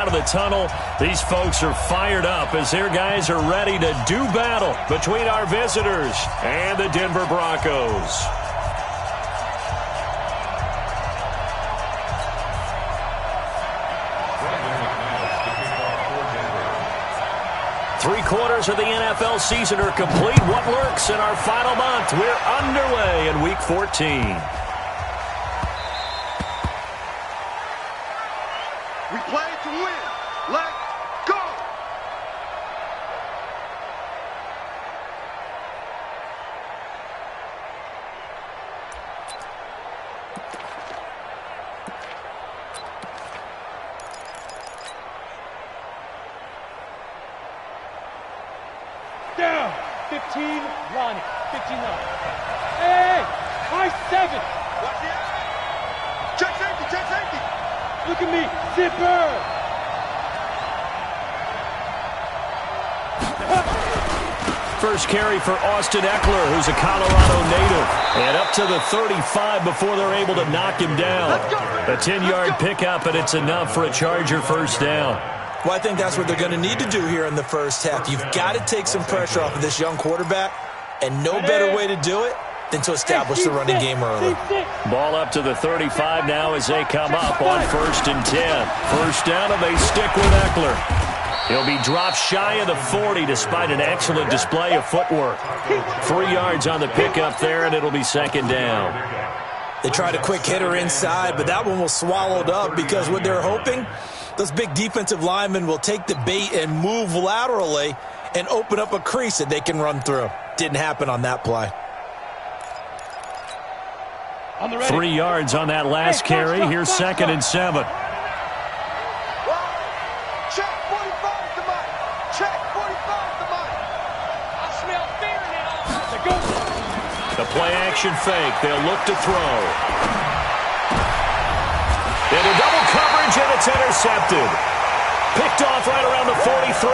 Out of the tunnel, these folks are fired up as their guys are ready to do battle between our visitors and the Denver Broncos. Three-quarters of the NFL season are complete. What works in our final month? We're underway in Week 14. We play to win. Let's go! Down. 15, Lonnie. 15 Lonnie. Hey! High 7. Watch it. Check safety, check safety. Look at me. Zipper. First carry for Austin Eckler, who's a Colorado native. And up to the 35 before they're able to knock him down. A 10-yard pickup, and it's enough for a Charger first down. Well, I think that's what they're going to need to do here in the first half. You've got to take some pressure off of this young quarterback, and no better way to do it than to establish the running game early. Ball up to the 35 now as they come up on 1st and 10. First down, and they stick with Eckler. He'll be dropped shy of the 40 despite an excellent display of footwork. 3 yards on the pickup there, and it'll be second down. They tried a quick hitter inside, but that one was swallowed up because what they're hoping, those big defensive linemen will take the bait and move laterally and open up a crease that they can run through. Didn't happen on that play. 3 yards on that last carry. Here's 2nd and 7. Check 45 to Mike. Check 45 to Mike. I smell fear now. Go. The play action fake. They'll look to throw. Into double coverage, and it's intercepted. Picked off right around the 43.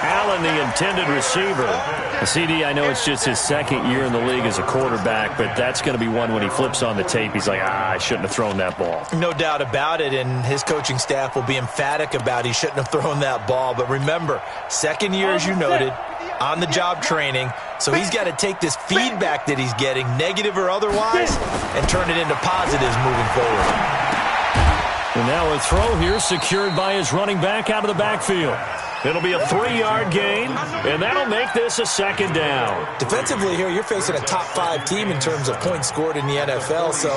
Allen, the intended receiver. CD, I know it's just his 2nd year in the league as a quarterback, but that's going to be one when he flips on the tape. He's like, I shouldn't have thrown that ball. No doubt about it, and his coaching staff will be emphatic about he shouldn't have thrown that ball. But remember, 2nd year, as you noted, on-the-job training, so he's got to take this feedback that he's getting, negative or otherwise, and turn it into positives moving forward. And now a throw here secured by his running back out of the backfield. It'll be a 3-yard gain, and that'll make this a 2nd down. Defensively here, you're facing a top-5 team in terms of points scored in the NFL, so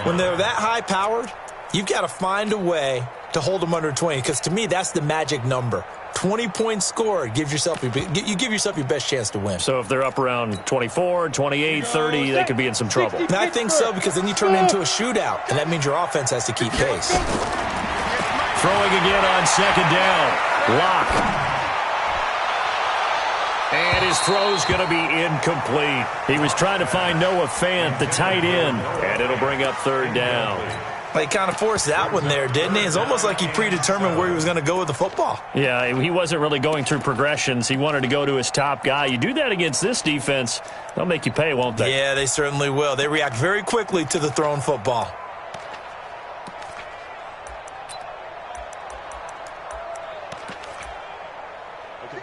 when they're that high-powered, you've got to find a way to hold them under 20, because to me, that's the magic number. 20 points scored, you give yourself your best chance to win. So if they're up around 24, 28, 30, they could be in some trouble. And I think so, because then you turn it into a shootout, and that means your offense has to keep pace. Throwing again on 2nd down. Lock. And his throw's going to be incomplete. He was trying to find Noah Fant, the tight end, and it'll bring up 3rd down. He kind of forced that one there, didn't he? It's almost like he predetermined where he was going to go with the football. Yeah, he wasn't really going through progressions. He wanted to go to his top guy. You do that against this defense, they'll make you pay, won't they? Yeah, they certainly will. They react very quickly to the thrown football.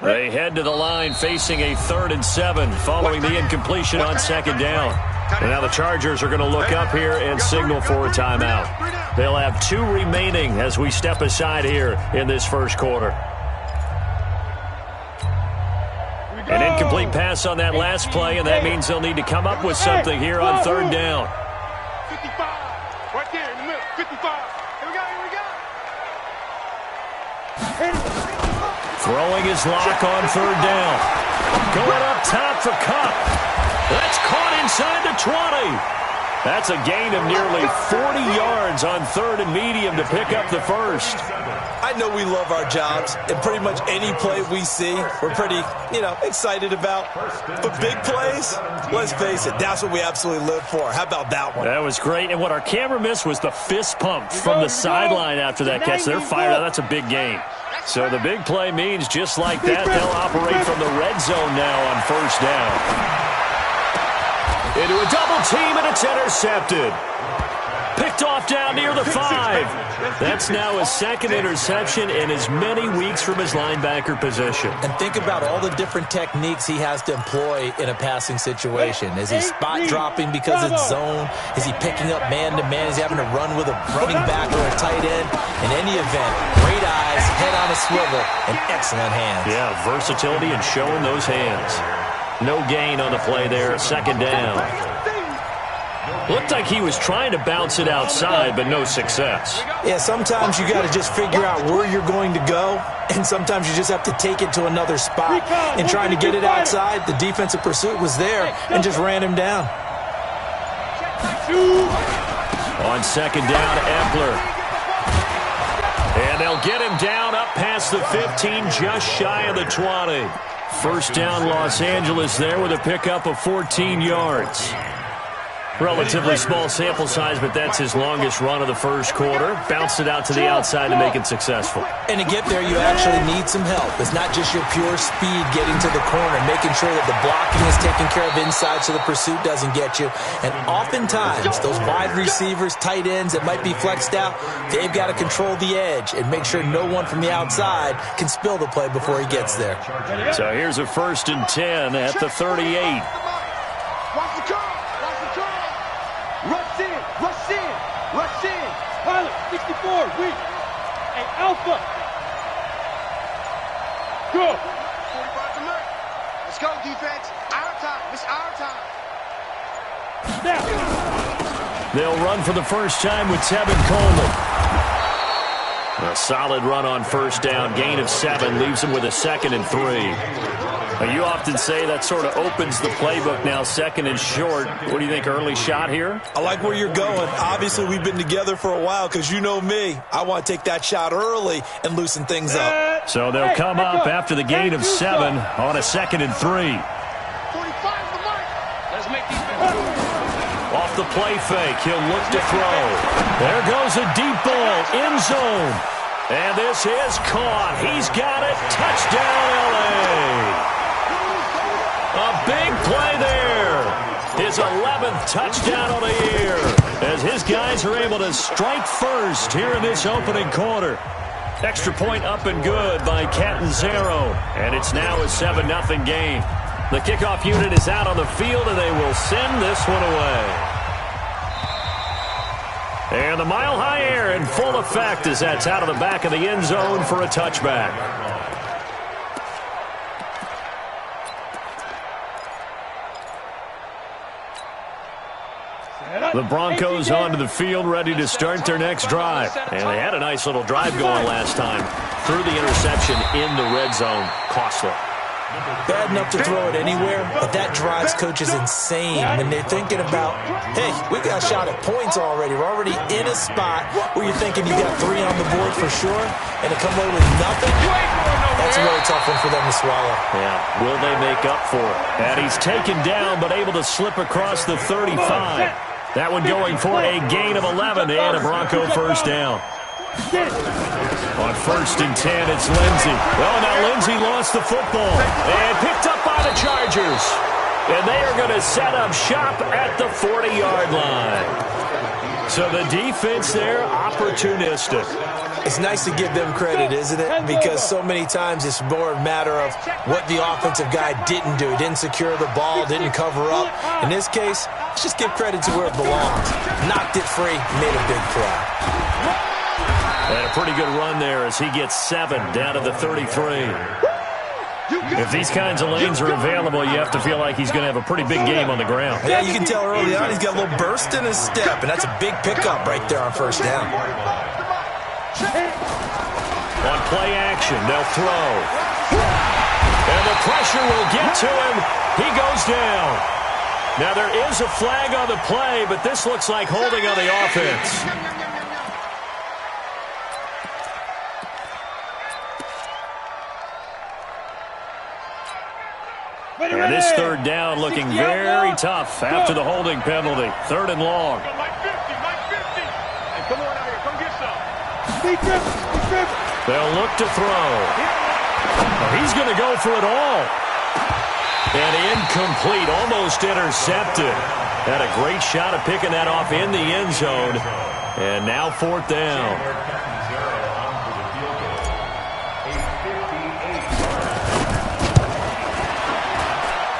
They head to the line facing a 3rd and 7 following the incompletion on 2nd down. And now the Chargers are going to look up here and signal for a timeout. They'll have 2 remaining as we step aside here in this first quarter. An incomplete pass on that last play, and that means they'll need to come up with something here on 3rd down. 55. Right there in the middle. 55. Here we go. Throwing his lock on 3rd down. Going up top for Cup. That's caught inside the 20. That's a gain of nearly 40 yards on 3rd and medium to pick up the first. I know we love our jobs, and pretty much any play we see, we're pretty, excited about. But big plays, let's face it, that's what we absolutely live for. How about that one? That was great, and what our camera missed was the fist pump from the sideline after that catch. They're fired up. That's a big gain. So the big play means just like that, they'll operate from the red zone now on 1st down. Into a double team, and it's intercepted. Picked off down near the 5. That's now his second interception in as many weeks from his linebacker position. And think about all the different techniques he has to employ in a passing situation. Is he spot dropping because it's zone? Is he picking up man-to-man? Is he having to run with a running back or a tight end? In any event, great eyes, head on a swivel, and excellent hands. Yeah, versatility and showing those hands. No gain on the play there, second down. Looked like he was trying to bounce it outside, but no success. Yeah, sometimes you got to just figure out where you're going to go, and sometimes you just have to take it to another spot. And trying to get it outside, the defensive pursuit was there and just ran him down. On second down, Epler. And they'll get him down up past the 15, just shy of the 20. First down, Los Angeles there with a pickup of 14 yards. Relatively small sample size, but that's his longest run of the first quarter. Bounced it out to the outside to make it successful. And to get there, you actually need some help. It's not just your pure speed getting to the corner, making sure that the blocking is taken care of inside so the pursuit doesn't get you. And oftentimes, those wide receivers, tight ends that might be flexed out, they've got to control the edge and make sure no one from the outside can spill the play before he gets there. So here's a 1st and 10 at the 38. Watch the curl. Watch the curl. Rush in. Rush in. Rush in. Pilot, 64, weak. Hey, Alpha. Go. 45 to Merck. Let's go, defense. Our time. It's our time. Snap. They'll run for the first time with Tevin Coleman. A solid run on first down. Gain of 7 leaves him with a 2nd and 3. You often say that sort of opens the playbook now, 2nd and short. What do you think, early shot here? I like where you're going. Obviously, we've been together for a while because you know me. I want to take that shot early and loosen things up. So they'll come up after the gain of 7 on a 2nd and 3. 45 to Merck. Let's make these men. Off the play fake, he'll look to throw. There goes a deep ball, end zone. And this is caught. He's got it. Touchdown, L.A. A big play there. His 11th touchdown of the year as his guys are able to strike first here in this opening quarter. Extra point up and good by Catanzaro. And it's now a 7-0 game. The kickoff unit is out on the field, and they will send this one away. And the Mile High Air in full effect as that's out of the back of the end zone for a touchback. The Broncos onto the field, ready to start their next drive. And they had a nice little drive going last time. Threw the interception in the red zone. Costly. Bad enough to throw it anywhere, but that drives coaches insane when they're thinking about, hey, we got a shot at points already. We're already in a spot where you're thinking you got 3 on the board for sure, and to come away with nothing, that's a really tough one for them to swallow. Yeah, will they make up for it? And he's taken down, but able to slip across the 35. That one going for a gain of 11 and a Bronco first down. On 1st and 10, it's Lindsey. Well, now Lindsey lost the football and picked up by the Chargers. And they are going to set up shop at the 40-yard line. So the defense there, opportunistic. It's nice to give them credit, isn't it? Because so many times it's more a matter of what the offensive guy didn't do. He didn't secure the ball, didn't cover up. In this case, let's just give credit to where it belongs. Knocked it free, made a big play. And a pretty good run there as he gets 7 down to the 33. If these kinds of lanes are available, you have to feel like he's going to have a pretty big game on the ground. Yeah, you can tell early on he's got a little burst in his step, and that's a big pickup right there on first down. On play action, they'll throw. And the pressure will get to him. He goes down. Now there is a flag on the play, but this looks like holding on the offense. And this 3rd down looking very tough after the holding penalty. 3rd and long. They'll look to throw. He's going to go for it all. And incomplete, almost intercepted. Had a great shot of picking that off in the end zone. And now 4th down.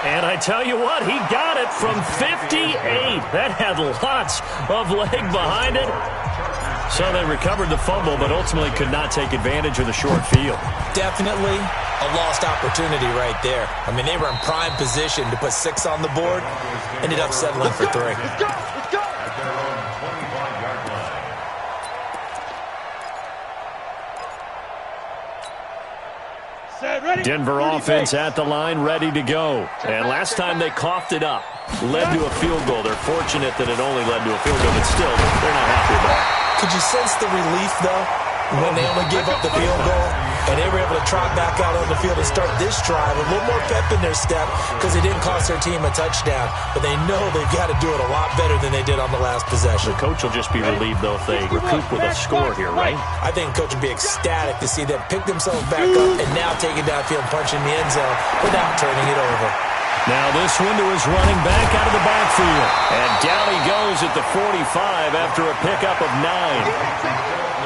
And I tell you what, he got it from 58. That had lots of leg behind it. So they recovered the fumble, but ultimately could not take advantage of the short field. Definitely a lost opportunity right there. I mean, they were in prime position to put 6 on the board. Ended up settling for 3. Let's go. Let's go. Denver offense at the line, ready to go. And last time they coughed it up, led to a field goal. They're fortunate that it only led to a field goal, but still, they're not happy about it. Could you sense the relief, though, when they only gave up the field goal and they were able to trot back out on the field and start this drive, a little more pep in their step because it didn't cost their team a touchdown, but they know they've got to do it a lot better than they did on the last possession. The coach will just be relieved, though, if they recoup with a score here, right? I think coach would be ecstatic to see them pick themselves back up and now take it downfield, punch in the end zone without turning it over. Now this one to his running back out of the backfield. And down he goes at the 45 after a pickup of 9.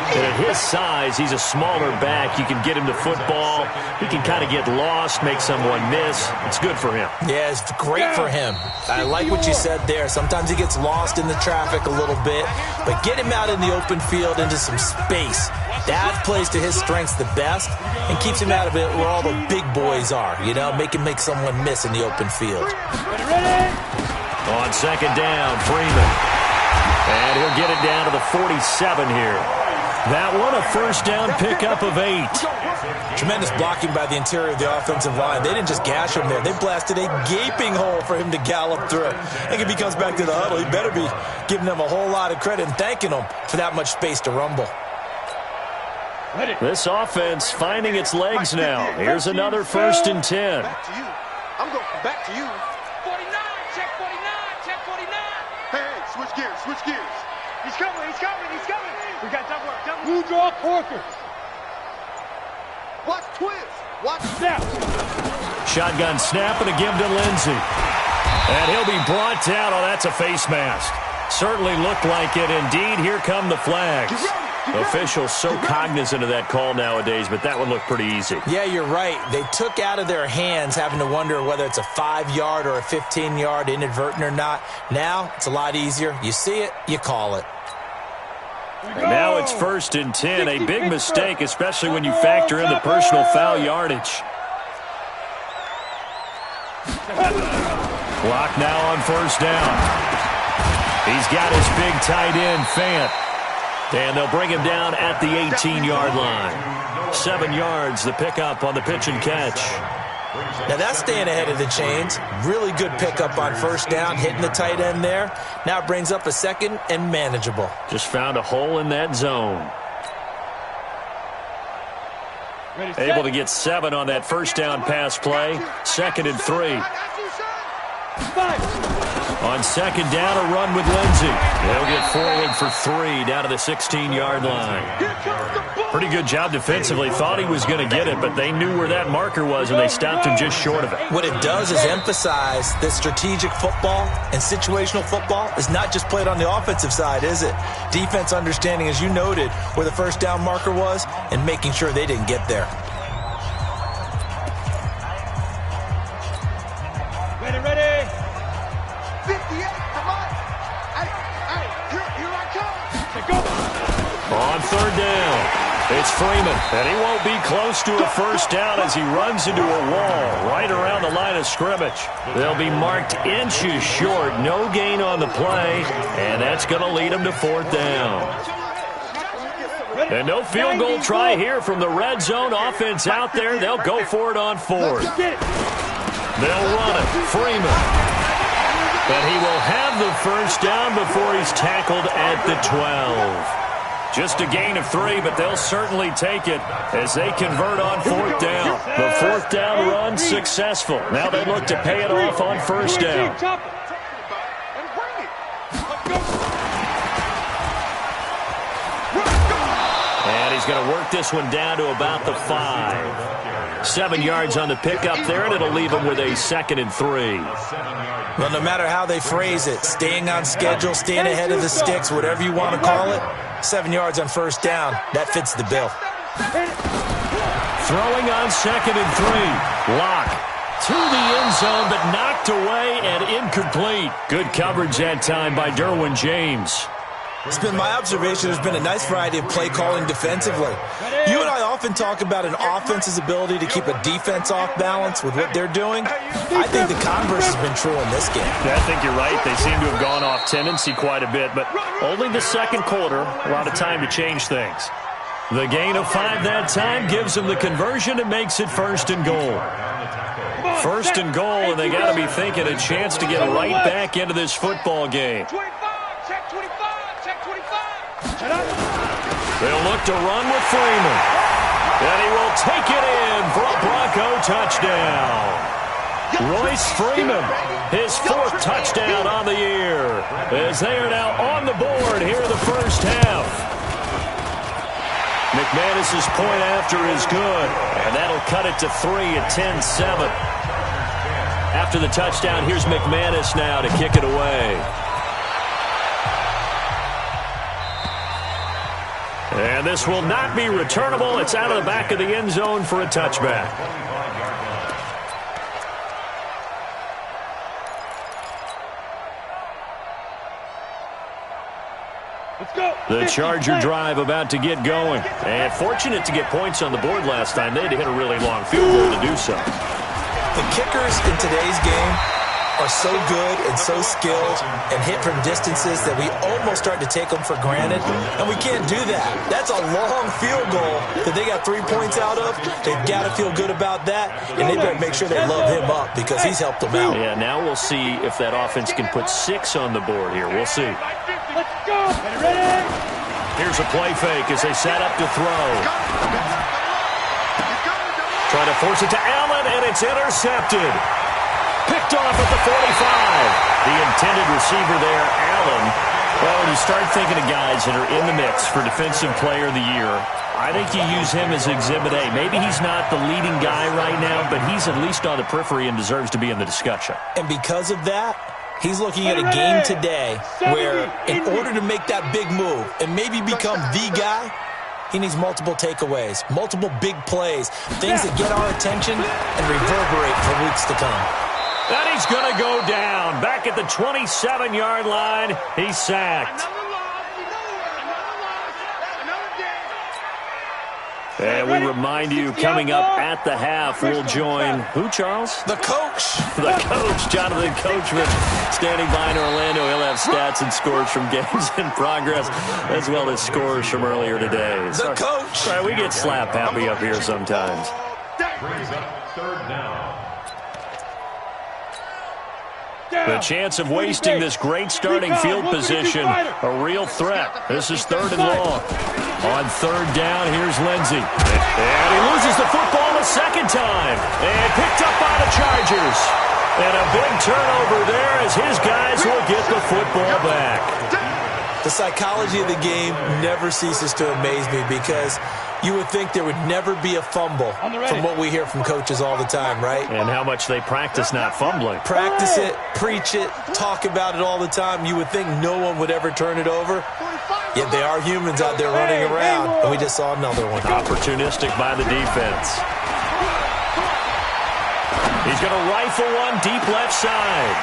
And at his size, he's a smaller back. You can get him to football. He can kind of get lost, make someone miss. It's good for him. Yeah, it's great for him. I like what you said there. Sometimes he gets lost in the traffic a little bit, but get him out in the open field into some space. That plays to his strengths the best and keeps him out of it where all the big boys are, you know, make someone miss in the open field. On 2nd down, Freeman. And he'll get it down to the 47 here. That one, a 1st down pickup of 8. Tremendous blocking by the interior of the offensive line. They didn't just gash him there. They blasted a gaping hole for him to gallop through. I think if he comes back to the huddle, he better be giving them a whole lot of credit and thanking them for that much space to rumble. This offense finding its legs now. Here's another 1st and 10. Back to you. I'm going back to you. 49, check 49, check 49. Hey, switch gears, switch gears. He's coming, he's coming, he's coming. We got double work, double. Blue draw Corker. Watch twist. Watch snap. Shotgun snap and a give to Lindsey. And he'll be brought down. Oh, that's a face mask. Certainly looked like it. Indeed, here come the flags. Officials so cognizant of that call nowadays, but that would look pretty easy. Yeah, you're right. They took out of their hands having to wonder whether it's a 5-yard or a 15-yard inadvertent or not. Now, it's a lot easier. You see it, you call it. And now it's 1st and 10. A big mistake, especially when you factor in the personal foul yardage. Clock now on 1st down. He's got his big tight end, Fant. And they'll bring him down at the 18-yard line. 7 yards, the pickup on the pitch and catch. Now that's staying ahead of the chains. Really good pickup on 1st down, hitting the tight end there. Now it brings up a 2nd and manageable. Just found a hole in that zone. Able to get 7 on that 1st down pass play. 2nd and 3. On 2nd down, a run with Lindsey. They'll get forward for 3 down to the 16-yard line. Pretty good job defensively. Thought he was going to get it, but they knew where that marker was, and they stopped him just short of it. What it does is emphasize that strategic football and situational football is not just played on the offensive side, is it? Defense understanding, as you noted, where the 1st down marker was and making sure they didn't get there. Ready. 58, come on. Hey, here I come. Go. On 3rd down, it's Freeman, and he won't be close to a 1st down as he runs into a wall right around the line of scrimmage. They'll be marked inches short, no gain on the play, and that's going to lead them to 4th down. And no field goal try here from the red zone. Offense out there. They'll go for it on 4th. They'll run it. Freeman. But he will have the 1st down before he's tackled at the 12. Just a gain of 3, but they'll certainly take it as they convert on 4th down. The 4th down run successful. Now they look to pay it off on 1st down. And he's going to work this one down to about the 5. 7 yards on the pickup there, and it'll leave them with a 2nd and 3. Well, no matter how they phrase it, staying on schedule, staying ahead of the sticks, whatever you want to call it, 7 yards on first down, that fits the bill. Throwing on 2nd and 3. Lock to the end zone, but knocked away and incomplete. Good coverage that time by Derwin James. It's been my observation there's been a nice variety of play calling defensively. You and I often talk about an offense's ability to keep a defense off balance with what they're doing. I think the converse has been true in this game. Yeah, I think you're right. They seem to have gone off tendency quite a bit, but only the second quarter, a lot of time to change things. The gain of 5 that time gives them the conversion and makes it 1st and goal. 1st and goal, and they got to be thinking a chance to get right back into this football game. They'll look to run with Freeman. And he will take it in for a Bronco touchdown. Royce Freeman, his 4th touchdown on the year, as they are now on the board here in the first half. McManus's point after is good, and that'll cut it to 3 at 10-7. After the touchdown, here's McManus now to kick it away. And this will not be returnable. It's out of the back of the end zone for a touchback. Let's go. The Charger drive about to get going. And fortunate to get points on the board last time. They had to hit a really long field goal to do so. The kickers in today's game are so good and so skilled and hit from distances that we almost start to take them for granted, and we can't do that. That's a long field goal that they got 3 points out of. They've got to feel good about that, and they better make sure they love him up because he's helped them out. Yeah, now we'll see if that offense can put 6 on the board here. We'll see. Let's go. Ready? Here's a play fake as they set up to throw. Trying to force it to Allen, and it's intercepted. Picked off at the 45. The intended receiver there, Allen. Well, when you start thinking of guys that are in the mix for Defensive Player of the Year, I think you use him as Exhibit A. Maybe he's not the leading guy right now, but he's at least on the periphery and deserves to be in the discussion. And because of that, he's looking at a game today where in order to make that big move and maybe become the guy, he needs multiple takeaways, multiple big plays, things that get our attention and reverberate for weeks to come. And he's going to go down. Back at the 27-yard line, he's sacked. And we remind you, coming up at the half, we'll join who, Charles? The coach. The coach, Jonathan Coachman, standing by in Orlando. He'll have stats and scores from games in progress, as well as scores from earlier today. The coach. Sorry, we get slap happy up here sometimes. Brings up 3rd down. The chance of wasting this great starting field position, a real threat. This is 3rd and long. On 3rd down, here's Lindsey. And he loses the football a second time. And picked up by the Chargers. And a big turnover there as his guys will get the football back. The psychology of the game never ceases to amaze me because you would think there would never be a fumble from what we hear from coaches all the time, right? And how much they practice not fumbling. Practice it, preach it, talk about it all the time. You would think no one would ever turn it over. Yet they are humans out there running around, and we just saw another one. Opportunistic by the defense. He's going to rifle one deep left side.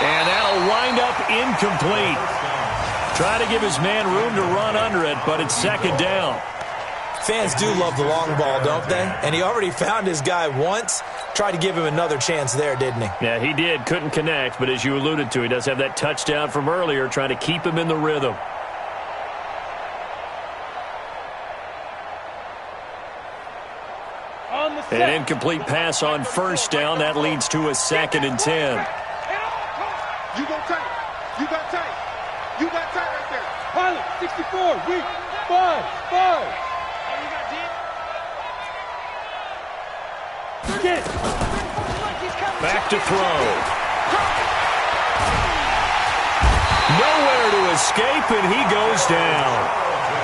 And that'll wind up incomplete. Trying to give his man room to run under it, but it's 2nd down. Fans do love the long ball, don't they? And he already found his guy once. Tried to give him another chance there, didn't he? Yeah, he did. Couldn't connect, but as you alluded to, he does have that touchdown from earlier, trying to keep him in the rhythm. An incomplete pass on 1st down. That leads to a 2nd and 10. You got tight. You got tight. You got tight right there. Pilot, 64, weak, 5. Get it. Back to throw. Nowhere to escape, and he goes down.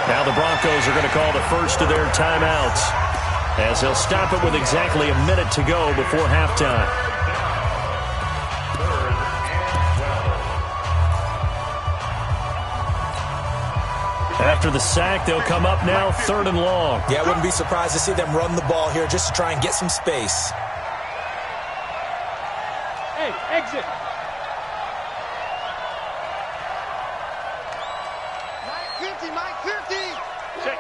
Now the Broncos are going to call the first of their timeouts. as they'll stop it with exactly a minute to go before halftime. After the sack, they'll come up now 3rd and long. Yeah, I wouldn't be surprised to see them run the ball here just to try and get some space. Hey, exit. Mike 50. Check.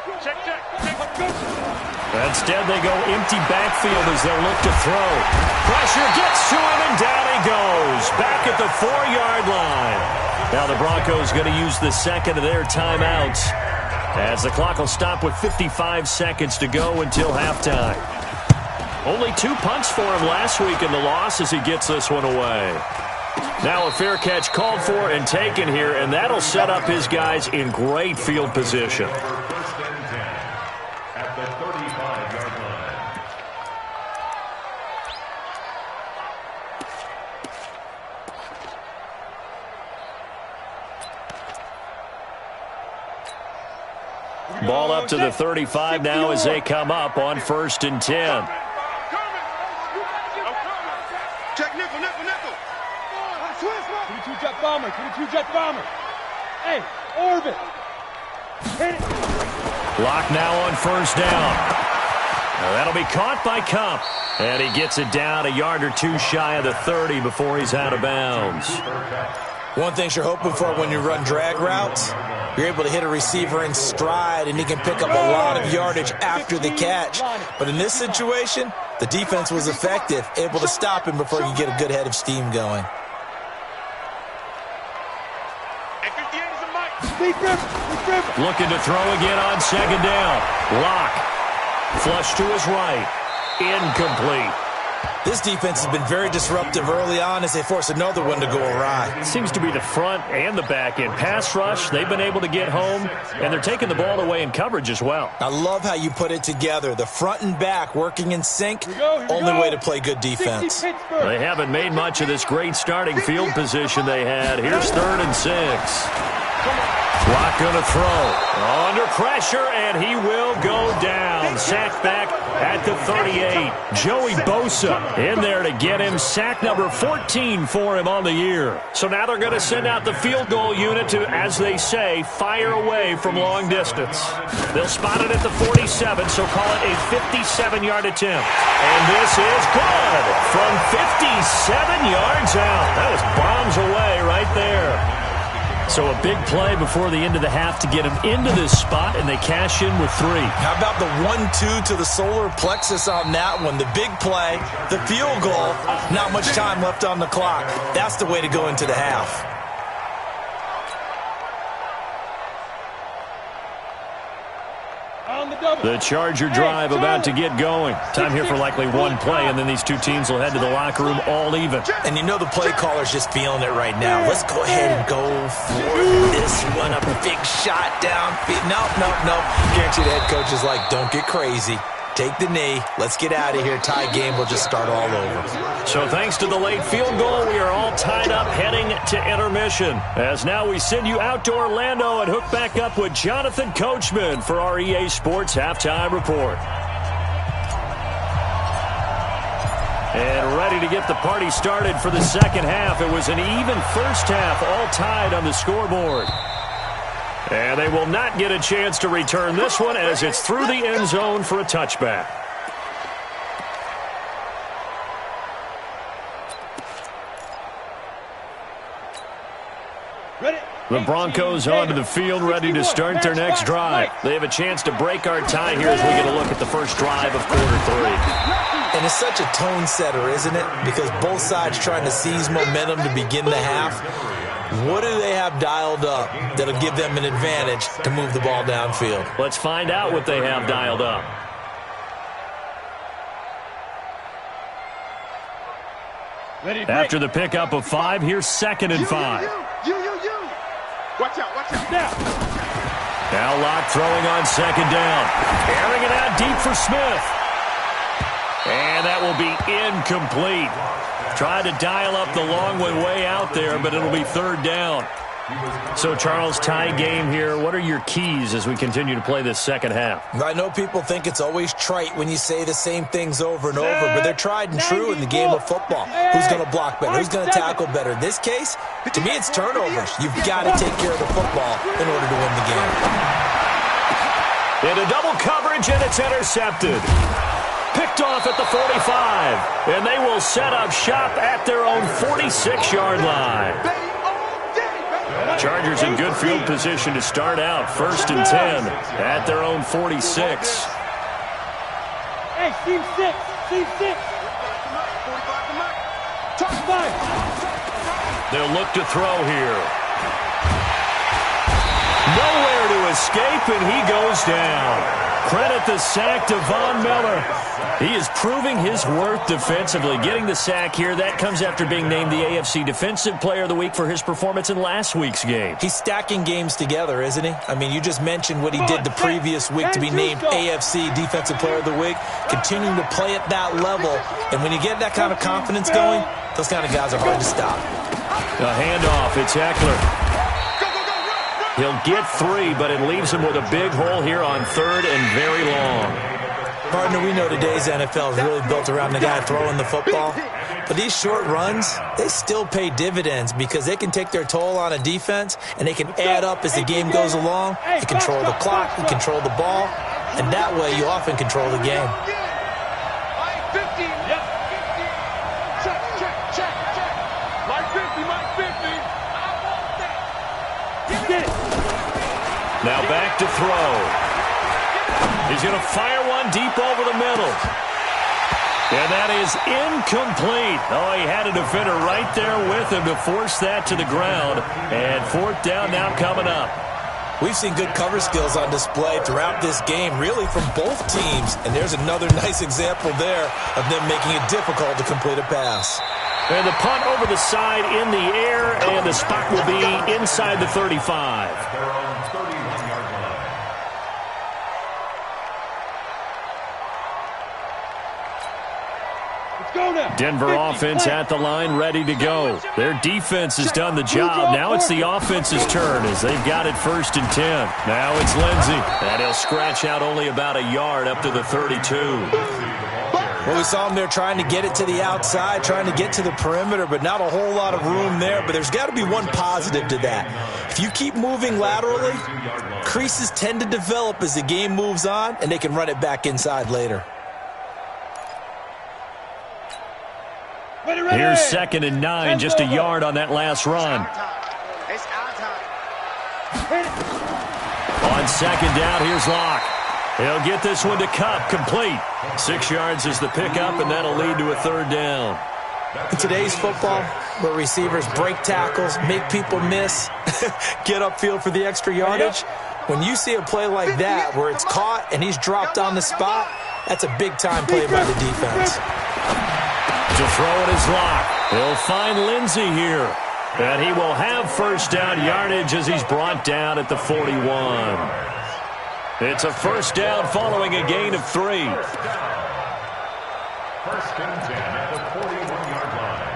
Instead, they go empty backfield as they'll look to throw. Pressure gets to him, and down he goes. Back at the 4-yard line. Now the Broncos going to use the second of their timeouts as the clock will stop with 55 seconds to go until halftime. Only 2 punts for him last week in the loss as he gets this one away. Now a fair catch called for and taken here, and that'll set up his guys in great field position. Ball up to the 35 now as they come up on 1st and 10. Check nickel. 22-jet bomber. Hey, orbit. Hit it. Lock now on 1st down. Now that'll be caught by Cup. And he gets it down a yard or 2 shy of the 30 before he's out of bounds. One thing you're hoping for when you run drag routes, you're able to hit a receiver in stride and he can pick up a lot of yardage after the catch. But in this situation, the defense was effective, able to stop him before you get a good head of steam going. Looking to throw again on 2nd down. Lock. Flush to his right. Incomplete. This defense has been very disruptive early on as they force another one to go awry. It seems to be the front and the back end. Pass rush, they've been able to get home, and they're taking the ball away in coverage as well. I love how you put it together. The front and back working in sync, only way to play good defense. They haven't made much of this great starting field position they had. Here's 3rd and 6. Lock going to throw. Under pressure, and he will go down. Sacked back at the 38. Joey Bosa in there to get him. Sack number 14 for him on the year. So now they're going to send out the field goal unit to, as they say, fire away from long distance. They'll spot it at the 47, so call it a 57-yard attempt. And this is good from 57 yards out. That was bombs away right there. So a big play before the end of the half to get him into this spot, and they cash in with 3. How about the 1-2 to the solar plexus on that one? The big play, the field goal, not much time left on the clock. That's the way to go into the half. The Charger drive about to get going. Time here for likely one play, and then these two teams will head to the locker room all even. And you know the play caller's just feeling it right now. Let's go ahead and go for this one. A big shot downfield. Nope. Guarantee the head coach is like, don't get crazy. Take the knee. Let's get out of here. Tie game will just start all over. So thanks to the late field goal, we are all tied up heading to intermission. As now we send you out to Orlando and hook back up with Jonathan Coachman for our EA Sports Halftime Report. And ready to get the party started for the second half. It was an even first half, all tied on the scoreboard. And they will not get a chance to return this one as it's through the end zone for a touchback. The Broncos onto the field, ready to start their next drive. They have a chance to break our tie here as we get a look at the first drive of quarter 3. And it's such a tone setter, isn't it? Because both sides trying to seize momentum to begin the half. What do they have dialed up that'll give them an advantage to move the ball downfield? Let's find out what they have dialed up. After the pickup of 5, here's 2nd and 5. Watch out. Now Locke throwing on 2nd down. Airing it out deep for Smith. And that will be incomplete. Tried to dial up the long one way out there, but it'll be 3rd down. So, Charles, tie game here. What are your keys as we continue to play this second half? I know people think it's always trite when you say the same things over and over, but they're tried and true in the game of football. Who's going to block better? Who's going to tackle better? In this case, to me, it's turnovers. You've got to take care of the football in order to win the game. Into double coverage, and it's intercepted. Picked off at the 45, and they will set up shop at their own 46-yard line. Chargers in good field position to start out. 1st and 10 at their own 46. Hey, team 6. Team 6. They'll look to throw here. Nowhere to escape, and he goes down. Credit the sack to Von Miller. He is proving his worth defensively. Getting the sack here, that comes after being named the AFC Defensive Player of the Week for his performance in last week's game. He's stacking games together, isn't he? I mean, you just mentioned what he did the previous week to be named AFC Defensive Player of the Week, continuing to play at that level. And when you get that kind of confidence going, those kind of guys are hard to stop. A handoff, it's Eckler. He'll get 3, but it leaves him with a big hole here on 3rd and very long. Partner, we know today's NFL is really built around the guy throwing the football. But these short runs, they still pay dividends because they can take their toll on a defense, and they can add up as the game goes along. You control the clock, you control the ball, and that way you often control the game. Now back to throw. He's going to fire one deep over the middle. And that is incomplete. Oh, he had a defender right there with him to force that to the ground. And 4th down now coming up. We've seen good cover skills on display throughout this game, really from both teams. And there's another nice example there of them making it difficult to complete a pass. And the punt over the side in the air, and the spot will be inside the 35. Denver offense at the line, ready to go. Their defense has done the job. Now it's the offense's turn as they've got it 1st and 10. Now it's Lindsey, and he'll scratch out only about a yard up to the 32. Well, we saw him there trying to get it to the outside, trying to get to the perimeter, but not a whole lot of room there. But there's got to be one positive to that. If you keep moving laterally, creases tend to develop as the game moves on, and they can run it back inside later. Here's 2nd and 9, just a yard on that last run. On 2nd down, here's Locke. He'll get this one to Cup, complete. 6 yards is the pickup, and that'll lead to a 3rd down. In today's football, where receivers break tackles, make people miss, get upfield for the extra yardage, when you see a play like that where it's caught and he's dropped on the spot, that's a big-time play by the defense. To throw it is Locke. He'll find Lindsey here. And he will have 1st down yardage as he's brought down at the 41. It's a 1st down following a gain of 3. 1st and 10 at the 41-yard line.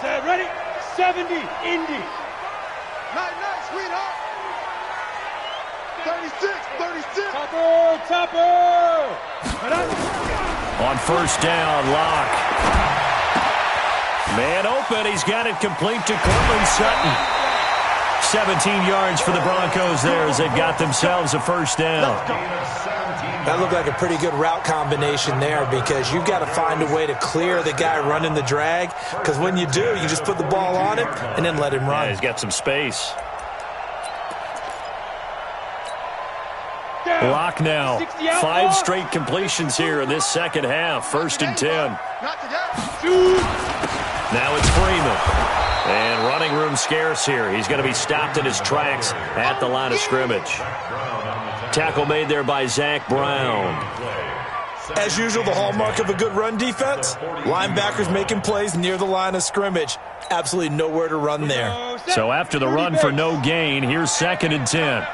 Set, ready? 70, Indy. Night, sweetheart. 36. Topper. On 1st down, Locke. Man open. He's got it complete to Courtland Sutton. 17 yards for the Broncos there as they've got themselves a 1st down. That looked like a pretty good route combination there because you've got to find a way to clear the guy running the drag, because when you do, you just put the ball on him and then let him run. Yeah, he's got some space. Locke now. 5 straight completions here in this 2nd half. 1st and 10. Now it's Freeman. And running room scarce here. He's going to be stopped in his tracks at the line of scrimmage. Tackle made there by Zach Brown. As usual, the hallmark of a good run defense, linebackers making plays near the line of scrimmage. Absolutely nowhere to run there. So after the run for no gain, here's 2nd and 10.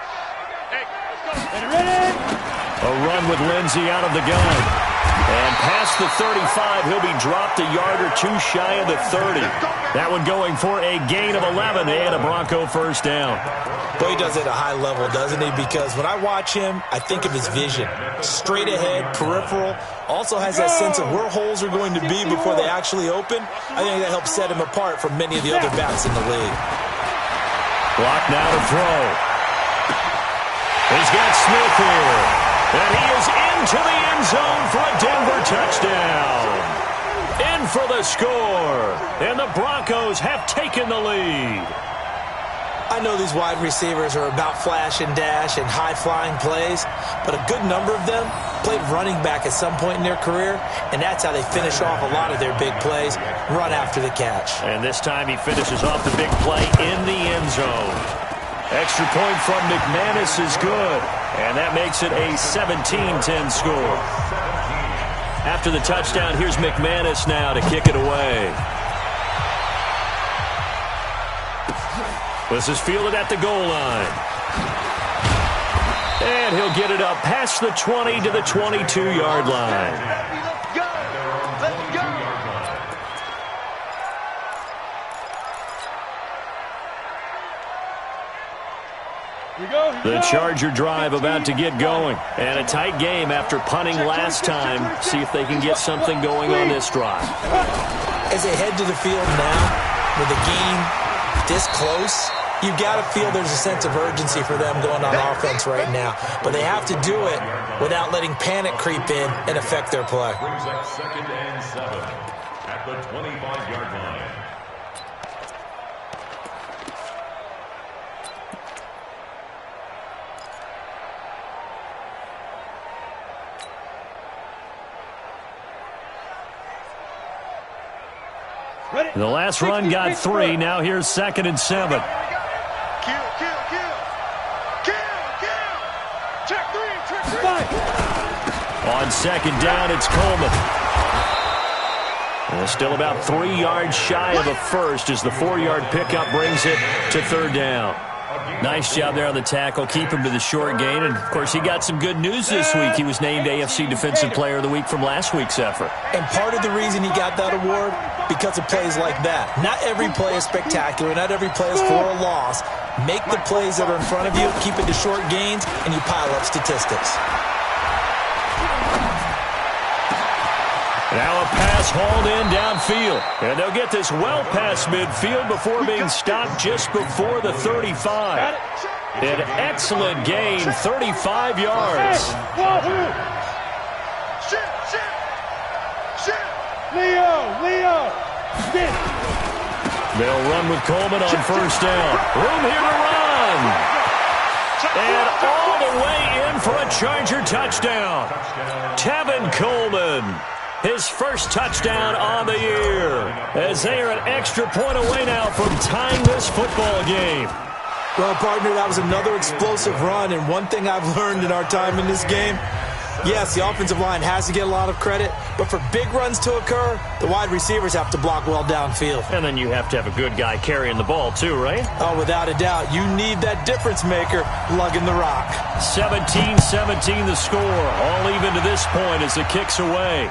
A run with Lindsey out of the gun. And past the 35, he'll be dropped a yard or two shy of the 30. That one going for a gain of 11 and a Bronco first down. Boy, he does it at a high level, doesn't he? Because when I watch him, I think of his vision. Straight ahead, peripheral. Also has that sense of where holes are going to be before they actually open. I think that helps set him apart from many of the other backs in the league. Block now to throw. He's got Smith here. And he is into the end zone for a Denver touchdown. In for the score. And the Broncos have taken the lead. I know these wide receivers are about flash and dash and high-flying plays, but a good number of them played running back at some point in their career, and that's how they finish off a lot of their big plays, run after the catch. And this time he finishes off the big play in the end zone. Extra point from McManus is good, and that makes it a 17-10 score. After the touchdown, here's McManus now to kick it away. This is fielded at the goal line. And he'll get it up past the 20 to the 22-yard line. Let's go. Let's go. The Charger drive about to get going. And a tight game after punting last time. See if they can get something going on this drive. As they head to the field now, with the game this close, you've got to feel there's a sense of urgency for them going on offense right now. But they have to do it without letting panic creep in and affect their play. Brings up 2nd and 7 at the 25-yard line. The last run got 3. Now here's 2nd and 7. Kill, kill, kill. Kill, kill. Check 3. On 2nd down, it's Coleman. And still about 3 yards shy of a first as the 4-yard pickup brings it to 3rd down. Nice job there on the tackle. Keep him to the short gain. And, of course, he got some good news this week. He was named AFC Defensive Player of the Week from last week's effort. And part of the reason he got that award, because of plays like that. Not every play is spectacular. Not every play is for a loss. Make the plays that are in front of you, keep it to short gains, and you pile up statistics. Now a pass hauled in downfield. And they'll get this well past midfield before being stopped just before the 35. An excellent gain, 35 yards. Leo. They'll run with Coleman on 1st down. Room here to run. And all the way in for a Charger touchdown. Tevin Coleman. His first touchdown on the year, as they are an extra point away now from tying this football game. Well, partner, that was another explosive run, and one thing I've learned in our time in this game, yes, the offensive line has to get a lot of credit, but for big runs to occur, the wide receivers have to block well downfield. And then you have to have a good guy carrying the ball too, right? Oh, without a doubt. You need that difference maker lugging the rock. 17-17 the score, all even to this point as the kick's away.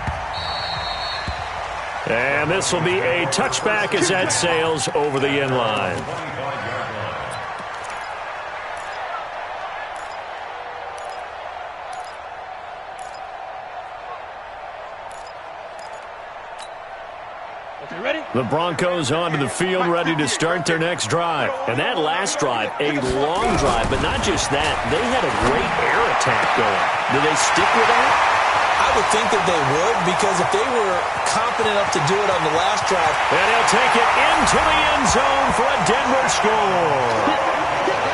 And this will be a touchback as that sails over the end line. The Broncos onto the field, ready to start their next drive. And that last drive, a long drive, but not just that. They had a great air attack going. Do they stick with that? I would think that they would, because if they were confident enough to do it on the last drive. And he'll take it into the end zone for a Denver score.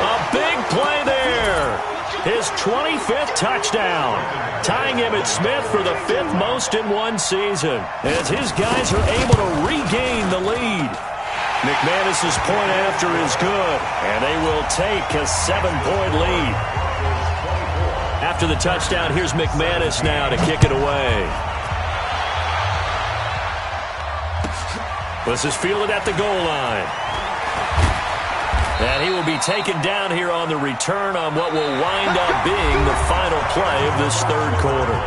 A big play there. His 25th touchdown, tying him at Smith for the 5th most in one season, as his guys are able to regain the lead. McManus's point after is good, and they will take a 7-point lead. After the touchdown, here's McManus now to kick it away. This is fielded at the goal line. And he will be taken down here on the return on what will wind up being the final play of this 3rd quarter.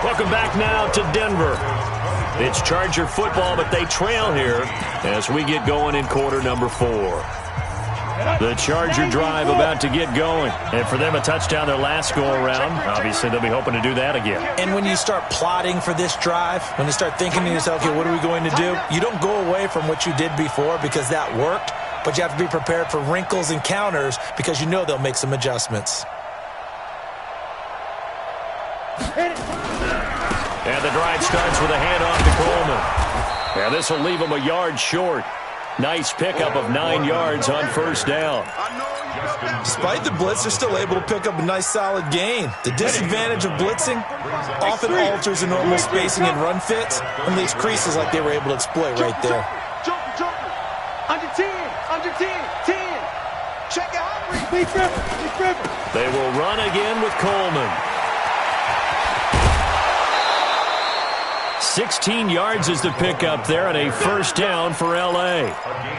Welcome back now to Denver. It's Charger football, but they trail here as we get going in quarter number 4. The Charger drive about to get going. And for them, a touchdown their last go-around. Obviously, they'll be hoping to do that again. And when you start plotting for this drive, when you start thinking to yourself, okay, what are we going to do? You don't go away from what you did before because that worked, but you have to be prepared for wrinkles and counters because you know they'll make some adjustments. And the drive starts with a handoff to Coleman. And this will leave him a yard short. Nice pickup of 9 yards on first down. Despite the blitz, they're still able to pick up a nice solid gain. The disadvantage of blitzing often alters the normal spacing and run fits and leaves creases like they were able to exploit right there. Joker. Under 10. Under 10. 10. Check it out. Leaf River. They will run again with Coleman. 16 yards is the pickup there and a first down for L.A.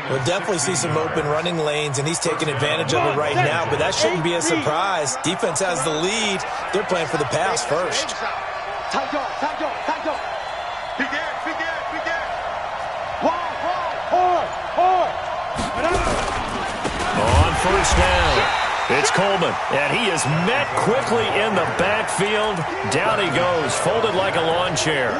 We'll definitely see some open running lanes, and he's taking advantage of it right now, but that shouldn't be a surprise. Defense has the lead. They're playing for the pass first. Tight dog. Big air. Hard. On first down, it's Coleman, and he is met quickly in the backfield. Down he goes, folded like a lawn chair.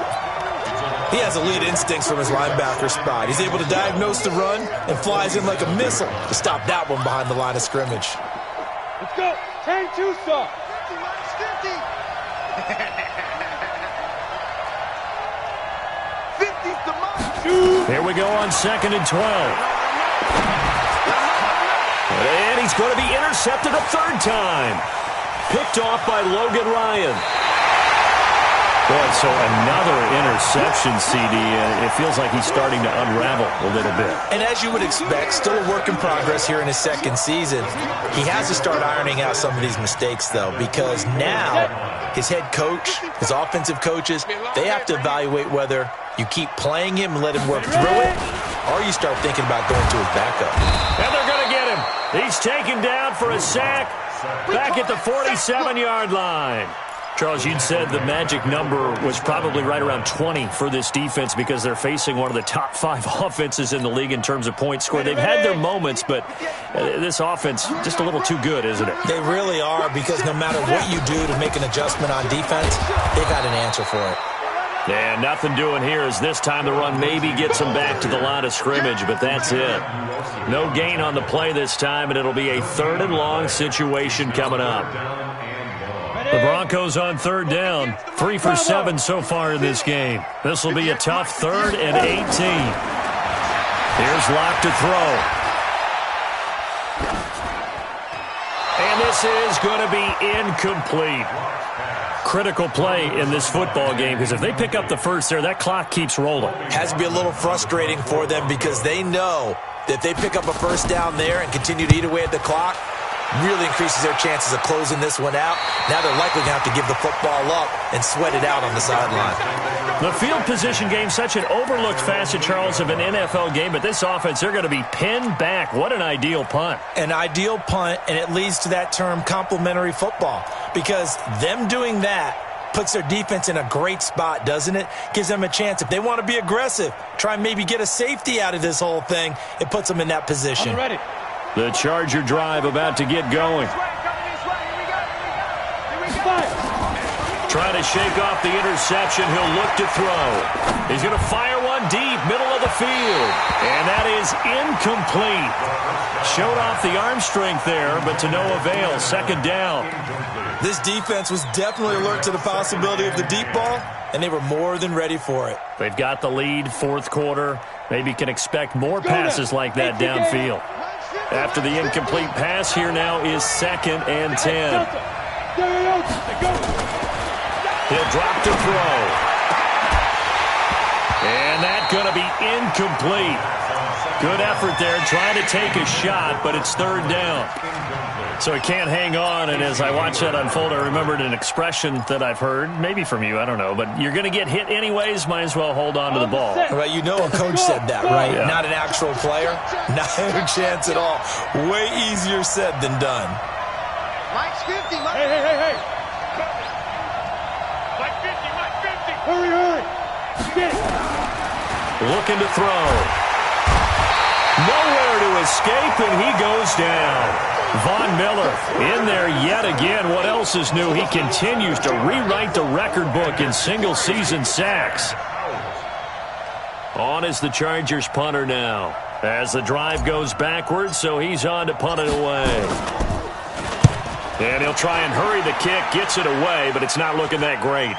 He has elite instincts from his linebacker spot. He's able to diagnose the run and flies in like a missile to stop that one behind the line of scrimmage. Let's go. 10-2 stop. 50's the mark. Here we go on 2nd and 12. And he's going to be intercepted a third time. Picked off by Logan Ryan. Boy, so another interception, CD, and it feels like he's starting to unravel a little bit. And as you would expect, still a work in progress here in his second season. He has to start ironing out some of these mistakes, though, because now his head coach, his offensive coaches, they have to evaluate whether you keep playing him and let him work through it, or you start thinking about going to his backup. And they're going to get him. He's taken down for a sack back at the 47-yard line. Charles, you'd said the magic number was probably right around 20 for this defense because they're facing one of the top 5 offenses in the league in terms of points scored. They've had their moments, but this offense just a little too good, isn't it? They really are, because no matter what you do to make an adjustment on defense, they've got an answer for it. And nothing doing here as this time the run maybe gets them back to the line of scrimmage, but that's it. No gain on the play this time, and it'll be a 3rd and long situation coming up. The Broncos on 3rd down, 3 for 7 so far in this game. This will be a tough 3rd and 18. Here's Locke to throw. And this is going to be incomplete. Critical play in this football game, because if they pick up the first there, that clock keeps rolling. Has to be a little frustrating for them because they know that if they pick up a first down there and continue to eat away at the clock, really increases their chances of closing this one out. Now they're likely going to have to give the football up and sweat it out on the sideline. The field position game, such an overlooked facet, Charles, of an NFL game, but this offense, they're going to be pinned back. What an ideal punt. An ideal punt, and it leads to that term complementary football, because them doing that puts their defense in a great spot, doesn't it? Gives them a chance. If they want to be aggressive, try and maybe get a safety out of this whole thing, it puts them in that position. I'm ready. The Charger drive about to get going. Trying to shake off the interception. He'll look to throw. He's going to fire one deep, middle of the field. And that is incomplete. Showed off the arm strength there, but to no avail. 2nd down. This defense was definitely alert to the possibility of the deep ball, and they were more than ready for it. They've got the lead, 4th quarter. Maybe can expect more passes like that downfield. After the incomplete pass, here now is 2nd and 10. He'll drop to throw. And that's going to be incomplete. Good effort there, trying to take a shot, but it's 3rd down. So he can't hang on, and as I watch that unfold, I remembered an expression that I've heard, maybe from you, I don't know, but you're going to get hit anyways, might as well hold on to the ball. Well, you know a coach said that, right? Yeah. Not an actual player. Not a chance at all. Way easier said than done. Mike's 50, Mike. Hey. Mike 50, Mike Looking to throw. Nowhere to escape, and he goes down. Von Miller in there yet again. What else is new? He continues to rewrite the record book in single-season sacks. On is the Chargers punter now. As the drive goes backwards, so he's on to punt it away. And he'll try and hurry the kick, gets it away, but it's not looking that great.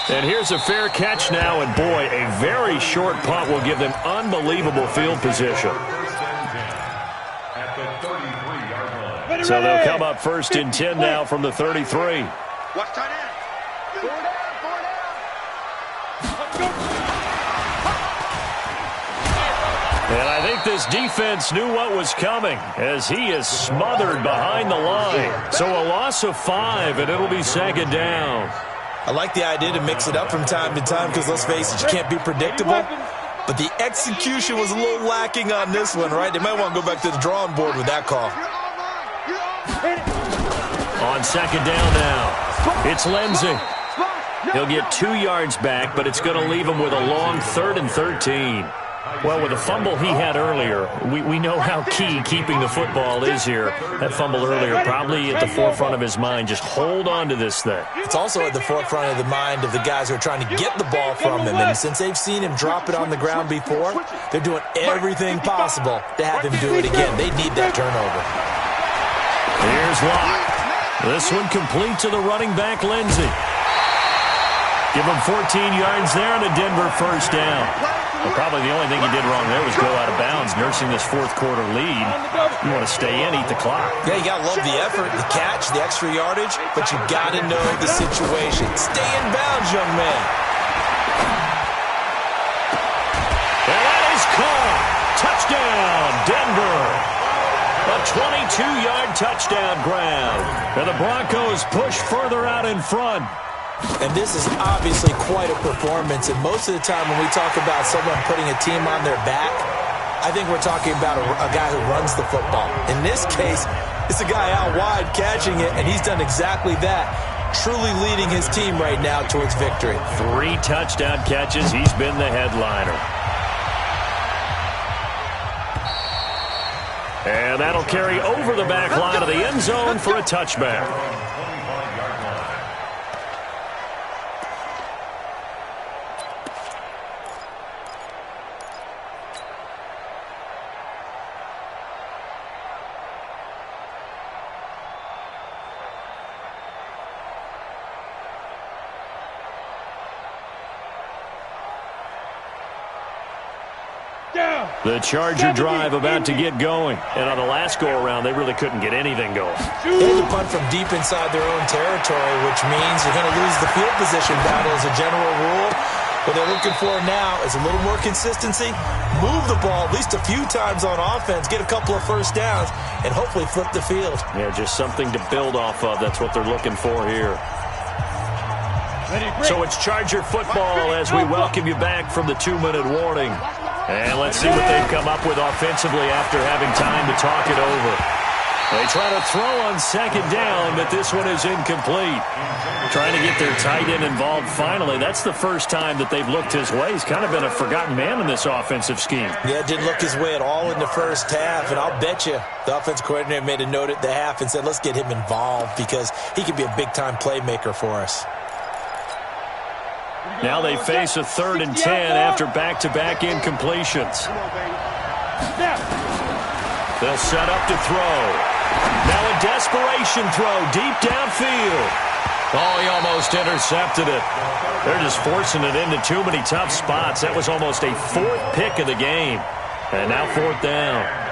And here's a fair catch now, and boy, a very short punt will give them unbelievable field position. So they'll come up first and 10 now from the 33. Watch tight end. Four down. And I think this defense knew what was coming as he is smothered behind the line. So a loss of 5, and it'll be second down. I like the idea to mix it up from time to time because, let's face it, you can't be predictable. But the execution was a little lacking on this one, right? They might want to go back to the drawing board with that call. On second down now, it's Lindsey. He'll get 2 yards back, but it's going to leave him with a long 3rd and 13. Well, with the fumble he had earlier, we know how key keeping the football is here. That fumble earlier probably at the forefront of his mind. Just hold on to this thing. It's also at the forefront of the mind of the guys who are trying to get the ball from him. And since they've seen him drop it on the ground before, they're doing everything possible to have him do it again. They need that turnover. Here's Locke. This one complete to the running back, Lindsey. Give him 14 yards there and a Denver first down. Well, probably the only thing he did wrong there was go out of bounds, nursing this fourth-quarter lead. You want to stay in, eat the clock. Yeah, you got to love the effort, the catch, the extra yardage, but you got to know the situation. Stay in bounds, young man. And that is caught. Touchdown, Denver. A 22-yard touchdown grab. And the Broncos push further out in front. And this is obviously quite a performance. And most of the time when we talk about someone putting a team on their back, I think we're talking about a guy who runs the football. In this case, it's a guy out wide catching it, and he's done exactly that, truly leading his team right now towards victory. 3 touchdown catches. He's been the headliner. And that'll carry over the back line of the end zone for a touchback. The Charger drive about to get going. And on the last go-around, they really couldn't get anything going. They had to punt from deep inside their own territory, which means you're going to lose the field position battle as a general rule. What they're looking for now is a little more consistency, move the ball at least a few times on offense, get a couple of first downs, and hopefully flip the field. Yeah, just something to build off of. That's what they're looking for here. So it's Charger football as we welcome you back from the 2-minute warning. And let's see what they've come up with offensively after having time to talk it over. They try to throw on second down, but this one is incomplete. Trying to get their tight end involved finally. That's the first time that they've looked his way. He's kind of been a forgotten man in this offensive scheme. Yeah, didn't look his way at all in the first half, and I'll bet you the offense coordinator made a note at the half and said, let's get him involved because he could be a big-time playmaker for us. Now they face a 3rd and 10 after back-to-back incompletions. They'll set up to throw. Now a desperation throw deep downfield. Oh, he almost intercepted it. They're just forcing it into too many tough spots. That was almost a 4th pick of the game. And now 4th down.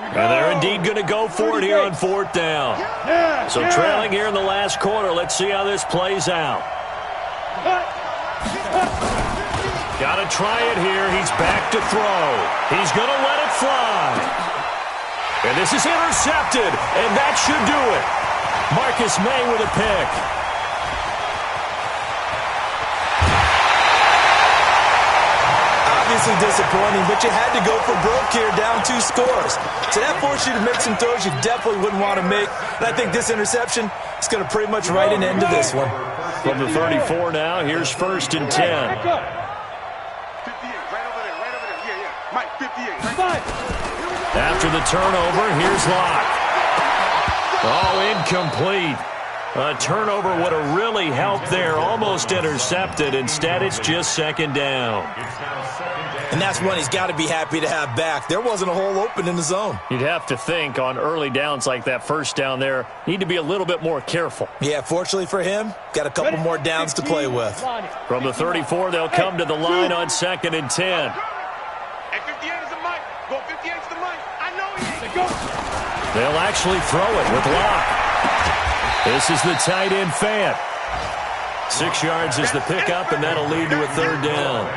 And they're indeed going to go for it here on 4th down. So trailing here in the last quarter. Let's see how this plays out. Got to try it here. He's back to throw. He's going to let it fly. And this is intercepted. And that should do it. Marcus May with a pick. obviously disappointing, but you had to go for broke here, down 2 scores. So that forced you to make some throws you definitely wouldn't want to make. And I think this interception is going to pretty much write an end to this one. From the 34 now, here's 1st and 10. 58, right over there. Yeah. Mike, 58. Right. After the turnover, here's Locke. Oh, incomplete. A turnover would have really helped there. Almost intercepted. Instead, it's just 2nd down. And that's one he's got to be happy to have back. There wasn't a hole open in the zone. You'd have to think on early downs like that 1st down there, need to be a little bit more careful. Yeah, fortunately for him, got a couple more downs to play with. From the 34, they'll come to the line on 2nd and 10. And 58 is the mic. Go 58 is the mic. I know he is. They'll actually throw it with Locke. This is the tight end Fant. 6 yards is the pickup, and that'll lead to a 3rd down.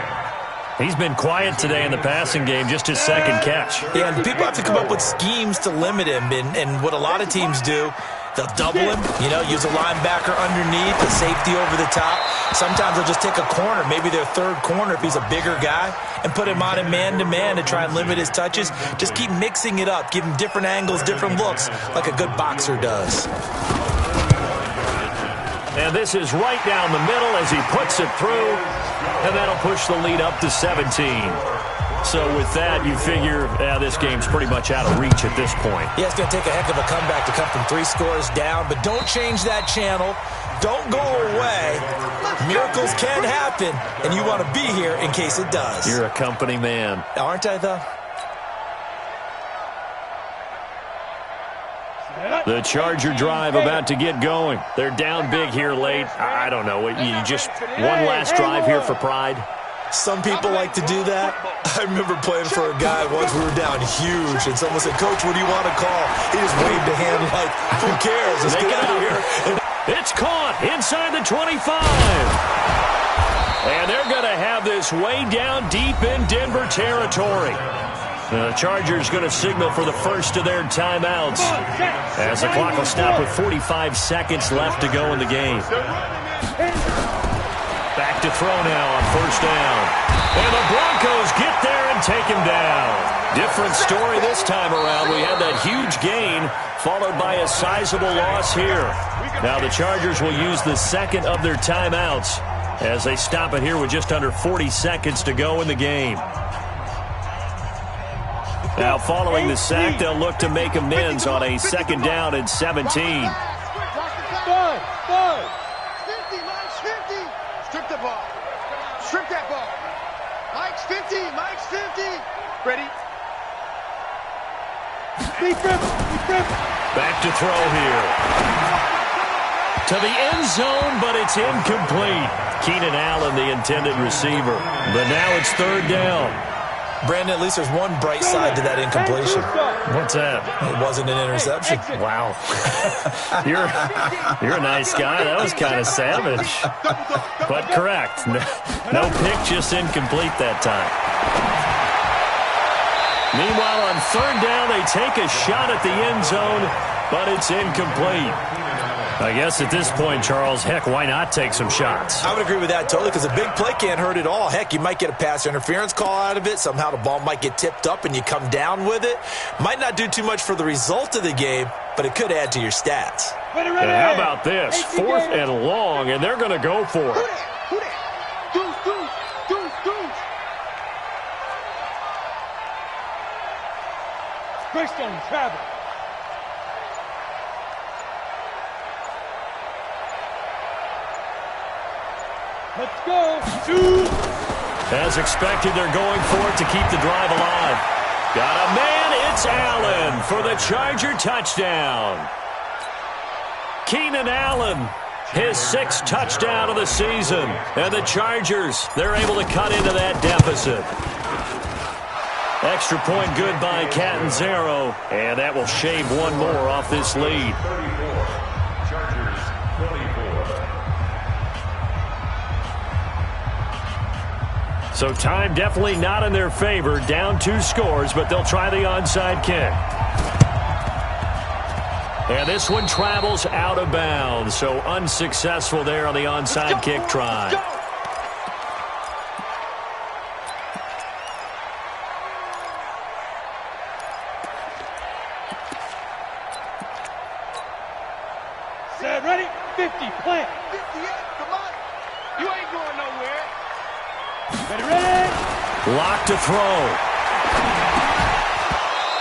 He's been quiet today in the passing game, just his 2nd catch. Yeah, and people have to come up with schemes to limit him, and what a lot of teams do, they'll double him, use a linebacker underneath, a safety over the top. Sometimes they'll just take a corner, maybe their 3rd corner if he's a bigger guy, and put him on a man-to-man to try and limit his touches. Just keep mixing it up, give him different angles, different looks, like a good boxer does. And this is right down the middle as he puts it through, and that'll push the lead up to 17. So with that, you figure this game's pretty much out of reach at this point. Yeah, it's going to take a heck of a comeback to come from 3 scores down, but don't change that channel. Don't go away. Miracles can happen, and you want to be here in case it does. You're a company man. Aren't I, though? The Charger drive about to get going. They're down big here late. I don't know. You just one last drive here for pride? Some people like to do that. I remember playing for a guy once. We were down huge, and someone said, "Coach, what do you want to call?" He just waved a hand like, "Who cares? Let's get out of here." It's caught inside the 25. And they're going to have this way down deep in Denver territory. The Chargers going to signal for the first of their timeouts as the clock will stop with 45 seconds left to go in the game. Back to throw now on 1st down. And the Broncos get there and take him down. Different story this time around. We had that huge gain followed by a sizable loss here. Now the Chargers will use the 2nd of their timeouts as they stop it here with just under 40 seconds to go in the game. Now, following the sack, they'll look to make amends on a 2nd down and 17. 50, Mike's 50. Strip the ball. Strip that ball. Mike's 50. Mike's 50. Ready? Back to throw here. To the end zone, but it's incomplete. Keenan Allen, the intended receiver. But now it's 3rd down. Brandon, at least there's one bright side to that incompletion. What's that? It wasn't an interception. Wow. You're a nice guy. That was kind of savage. But correct. No pick, just incomplete that time. Meanwhile, on 3rd down, they take a shot at the end zone, but it's incomplete. I guess at this point, Charles, heck, why not take some shots? I would agree with that totally because a big play can't hurt at all. Heck, you might get a pass interference call out of it. Somehow the ball might get tipped up and you come down with it. Might not do too much for the result of the game, but it could add to your stats. And how about this? 4th and long, and they're going to go for it. Who that? Deuce. Christian travel. Let's go. As expected, they're going for it to keep the drive alive. Got a man. It's Allen for the Charger touchdown. Keenan Allen, his 6th touchdown of the season. And the Chargers, they're able to cut into that deficit. Extra point good by Catanzaro. And that will shave one more off this lead. Chargers 24. So time definitely not in their favor. Down 2 scores, but they'll try the onside kick. And this one travels out of bounds. So unsuccessful there on the onside kick try. set, ready? 50, plant. 58, come on. You ain't going nowhere. Ready? Lock to throw.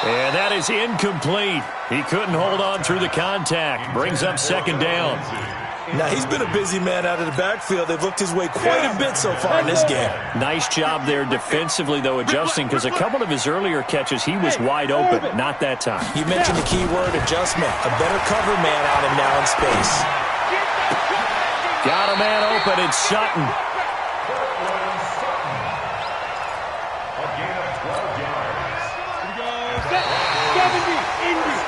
And that is incomplete. He couldn't hold on through the contact. Brings up second down. Now, he's been a busy man out of the backfield. They've looked his way quite a bit so far in this game. Nice job there defensively, though, adjusting, because a couple of his earlier catches, he was wide open. Not that time. You mentioned the key word, adjustment. A better cover man on him now in space. Got a man open, it's Sutton. A gain of 12 yards. 70, Indy.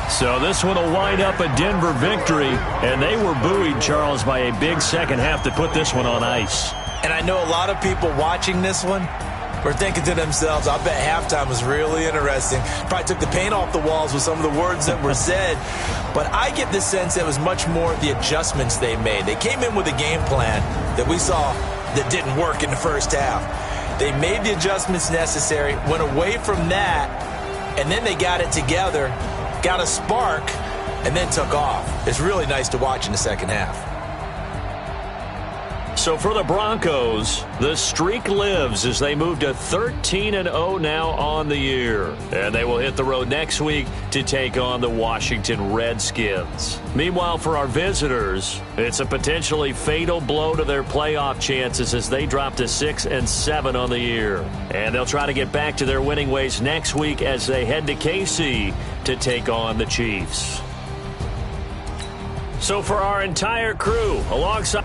So this one will wind up a Denver victory, and they were buoyed, Charles, by a big second half to put this one on ice. And I know a lot of people watching this one were thinking to themselves, I bet halftime was really interesting. Probably took the paint off the walls with some of the words that were said. But I get the sense it was much more the adjustments they made. They came in with a game plan that we saw that didn't work in the first half. They made the adjustments necessary, went away from that, and then they got it together, got a spark, and then took off. It's really nice to watch in the second half. So for the Broncos, the streak lives as they move to 13-0 now on the year. And they will hit the road next week to take on the Washington Redskins. Meanwhile, for our visitors, it's a potentially fatal blow to their playoff chances as they drop to 6-7 on the year. And they'll try to get back to their winning ways next week as they head to KC to take on the Chiefs. So for our entire crew, alongside